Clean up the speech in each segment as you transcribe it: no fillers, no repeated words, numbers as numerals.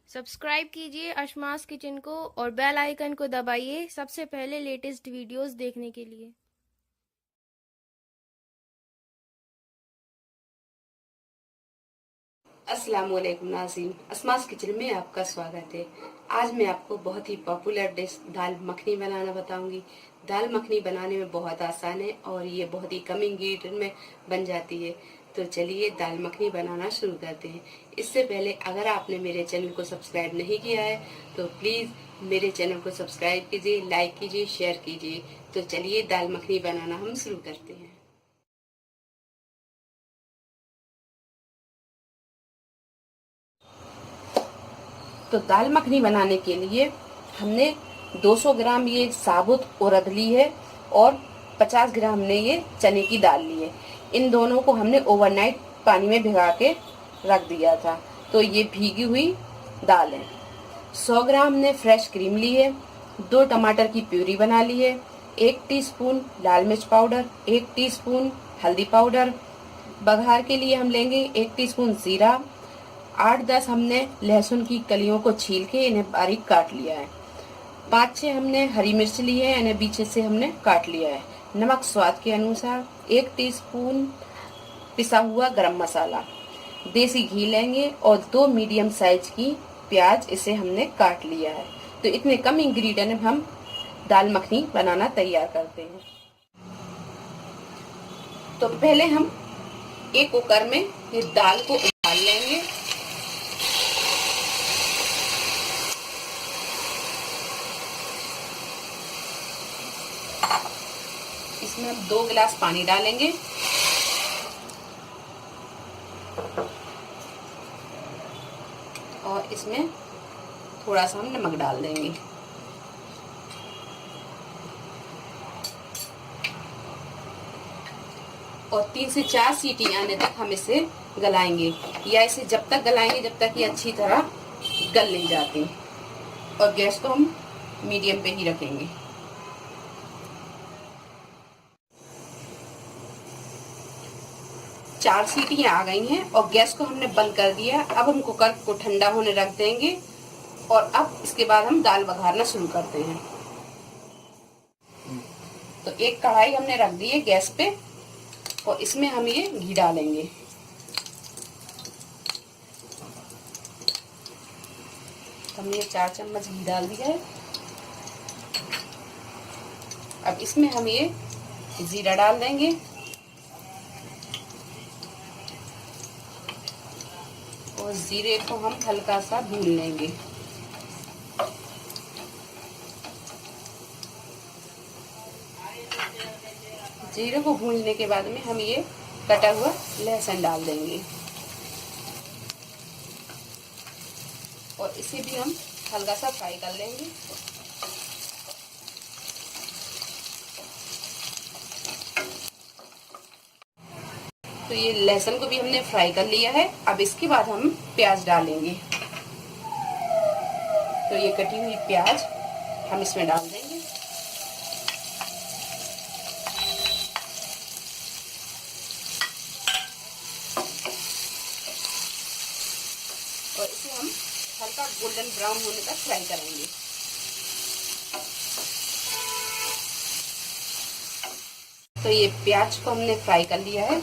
Subscribe कीजिए अशमास kitchen को और बेल आइकन को दबाइए सबसे पहले लेटेस्ट वीडियोस देखने के लिए। अस्सलाम वालेकुम नाज़रीन, अस्मास किचन में आपका स्वागत है। आज मैं आपको बहुत ही पॉपुलर डिश दाल मखनी बनाना बताऊंगी। दाल मखनी बनाने में बहुत आसान है और ये बहुत ही कम इंग्रेडिएंट में बन जाती है। तो चलिए दाल मखनी बनाना शुरू करते हैं। इससे पहले अगर आपने मेरे चैनल को सब्सक्राइब नहीं किया है तो प्लीज़ मेरे चैनल को सब्सक्राइब कीजिए, लाइक कीजिए, शेयर कीजिए। तो चलिए दाल मखनी बनाना हम शुरू करते हैं। तो दाल मखनी बनाने के लिए हमने 200 ग्राम ये साबुत उड़द ली है और 50 ग्राम हमने ये चने की दाल ली है। इन दोनों को हमने ओवरनाइट पानी में भिगा के रख दिया था, तो ये भीगी हुई दाल है। 100 ग्राम हमने फ्रेश क्रीम ली है, 2 टमाटर की प्यूरी बना ली है, 1 टीस्पून लाल मिर्च पाउडर, 1 टीस्पून हल्दी पाउडर। बघार के लिए हम लेंगे 1 टीस्पून जीरा, 8-10 हमने लहसुन की कलियों को छील के इन्हें बारीक काट लिया है। 5-6 हमने हरी मिर्च ली है, इन्हें बीच से हमने काट लिया है। नमक स्वाद के अनुसार, 1 टीस्पून पिसा हुआ गरम मसाला। देसी घी लेंगे और 2 मीडियम साइज की प्याज, इसे हमने काट लिया है। तो इतने कम इंग्रेडिएंट में हम दाल मखनी बनाना तैयार करते हैं। तो पहले हम एक कुकर में ये दाल को उबाल लेंगे। इसमें हम 2 गिलास पानी डालेंगे और इसमें थोड़ा सा हम नमक डाल देंगे। और 3 से 4 सीटी आने तक हम इसे गलाएंगे, या इसे जब तक गलाएंगे जब तक ये अच्छी तरह गल नहीं जाती। और गैस को हम मीडियम पे ही रखेंगे। 4 सीटियां आ गई हैं और गैस को हमने बंद कर दिया। अब हम कुकर को ठंडा होने रख देंगे और अब इसके बाद हम दाल बघारना शुरू करते हैं। तो एक कढ़ाई हमने रख दी है गैस पे और इसमें हम ये घी डालेंगे। हमने 4 चम्मच घी डाल दिया है। अब इसमें हम ये जीरा डाल देंगे और जीरे को हम हल्का सा भून लेंगे। जीरे को भूनने के बाद में हम ये कटा हुआ लहसुन डाल देंगे और इसे भी हम हल्का सा फ्राई कर लेंगे। तो ये लहसुन को भी हमने फ्राई कर लिया है। अब इसके बाद हम प्याज डालेंगे। तो ये कटी हुई प्याज हम इसमें डाल देंगे। और इसे हम हल्का गोल्डन ब्राउन होने तक फ्राई करेंगे। तो ये प्याज को हमने फ्राई कर लिया है।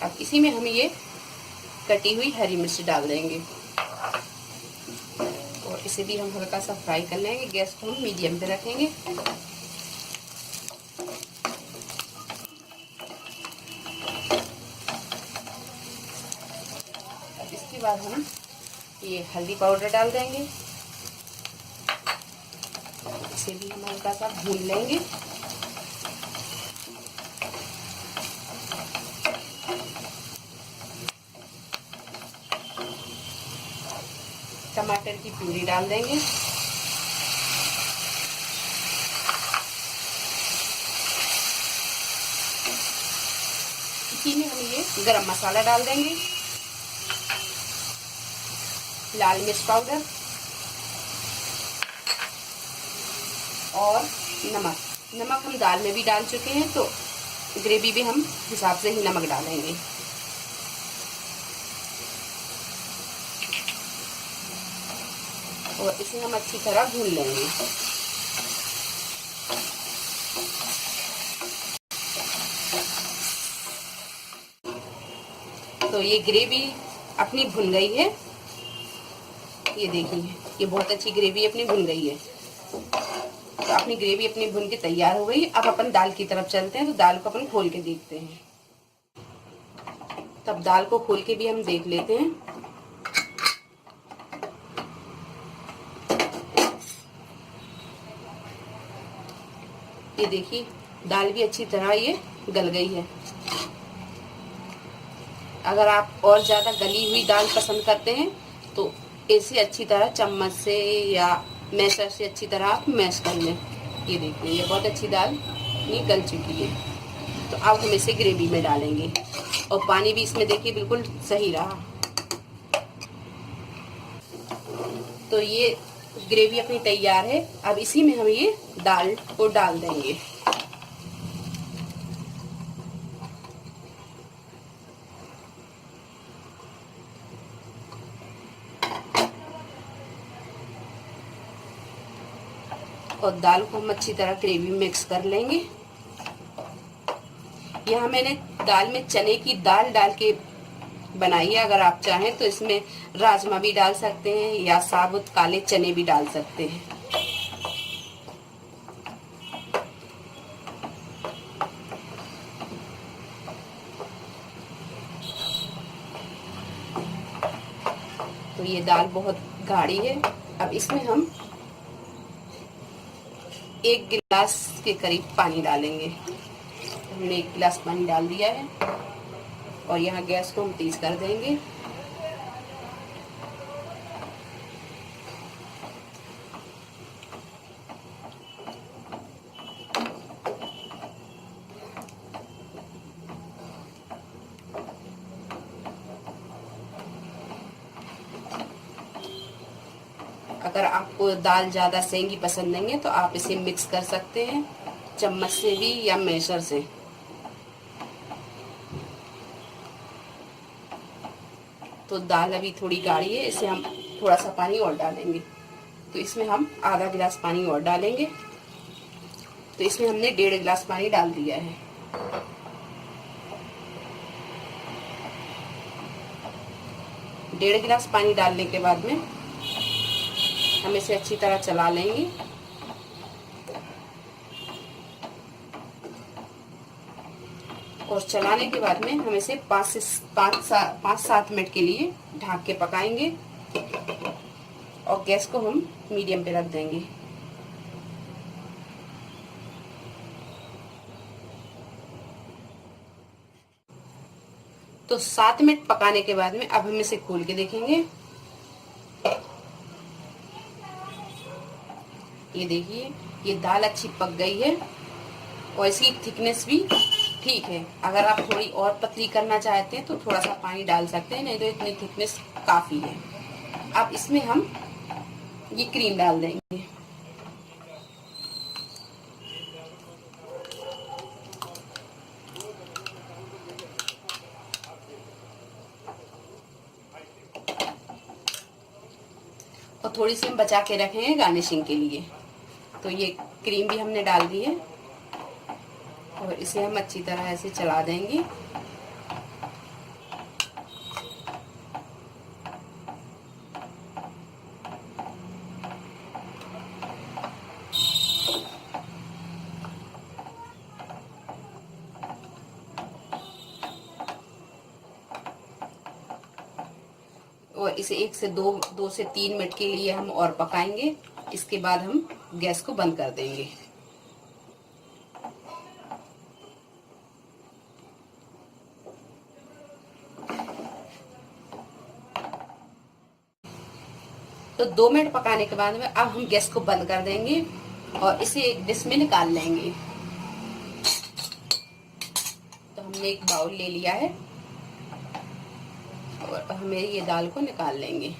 अब इसी में हम ये कटी हुई हरी मिर्च डाल देंगे और इसे भी हम हल्का सा फ्राई कर लेंगे। गैस को हम मीडियम पे रखेंगे। अब इसके बाद हम ये हल्दी पाउडर डाल देंगे। इसे भी हम हल्का सा भून लेंगे। टमाटर की प्यूरी डाल देंगे। इसी में हम ये गरम मसाला डाल देंगे, लाल मिर्च पाउडर और नमक। नमक हम दाल में भी डाल चुके हैं, तो ग्रेवी भी हम हिसाब से ही नमक डालेंगे। और इसे हम अच्छी तरह भून लेंगे। तो ये ग्रेवी अपनी भुन गई है, ये देखिए ये बहुत अच्छी ग्रेवी अपनी भुन गई है। तो अपनी ग्रेवी अपनी भुन के तैयार हो गई। अब अपन दाल की तरफ चलते हैं। तो दाल को अपन खोल के देखते हैं। तब दाल को खोल के भी हम देख लेते हैं। ये देखिए दाल भी अच्छी तरह ये गल गई है। अगर आप और ज्यादा गली हुई दाल पसंद करते हैं तो इसे अच्छी तरह चम्मच से या मैशर से अच्छी तरह आप मैश कर लें। ये देखिए ये बहुत अच्छी दाल ये गल चुकी है। तो अब हम इसे ग्रेवी में डालेंगे और पानी भी इसमें देखिए बिल्कुल सही रहा। तो ये ग्रेवी अपनी तैयार है। अब इसी में हम ये दाल को डाल देंगे। और दाल को हम अच्छी तरह ग्रेवी मिक्स कर लेंगे। यहाँ मैंने दाल में चने की दाल डाल के बनाई है। अगर आप चाहें तो इसमें राजमा भी डाल सकते हैं या साबुत काले चने भी डाल सकते हैं। तो ये दाल बहुत गाढ़ी है। अब इसमें हम 1 गिलास के करीब पानी डालेंगे। हमने 1 गिलास पानी डाल दिया है और यहाँ गैस को हम तेज कर देंगे। अगर आपको दाल ज्यादा सेंगी पसंद नहीं है तो आप इसे मिक्स कर सकते हैं चम्मच से भी या मैशर से। तो दाल अभी थोड़ी गाढ़ी है, इसे हम थोड़ा सा पानी और डालेंगे। तो इसमें हम आधा गिलास पानी और डालेंगे। तो इसमें हमने 1.5 गिलास पानी डाल दिया है। डेढ़ गिलास पानी डालने के बाद में हम इसे अच्छी तरह चला लेंगे। और चलाने के बाद में हम इसे 5-7 मिनट के लिए ढक के पकाएंगे और गैस को हम मीडियम पे रख देंगे। तो 7 मिनट पकाने के बाद में अब हम इसे खोल के देखेंगे। ये देखिए ये दाल अच्छी पक गई है और इसकी थिकनेस भी ठीक है। अगर आप थोड़ी और पतली करना चाहते हैं तो थोड़ा सा पानी डाल सकते हैं, नहीं तो इतनी थिकनेस काफी है। अब इसमें हम ये क्रीम डाल देंगे। और थोड़ी सी हम बचा के रखेंगे गार्निशिंग के लिए। तो ये क्रीम भी हमने डाल दी है और इसे हम अच्छी तरह ऐसे चला देंगे। और इसे 1 से 2 से 3 मिनट के लिए हम और पकाएंगे। इसके बाद हम गैस को बंद कर देंगे। तो 2 मिनट पकाने के बाद में अब हम गैस को बंद कर देंगे और इसे एक डिश में निकाल लेंगे। तो हमने एक बाउल ले लिया है और हमें ये दाल को निकाल लेंगे।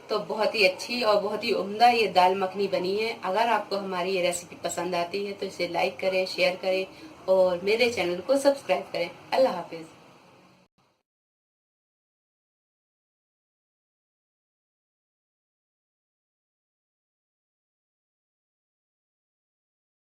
तो बहुत ही अच्छी और बहुत ही उम्दा ये दाल मखनी बनी है। अगर आपको हमारी ये रेसिपी पसंद आती है तो इसे लाइक करें, शेयर करें और मेरे चैनल को सब्सक्राइब करें। अल्लाह हाफिज।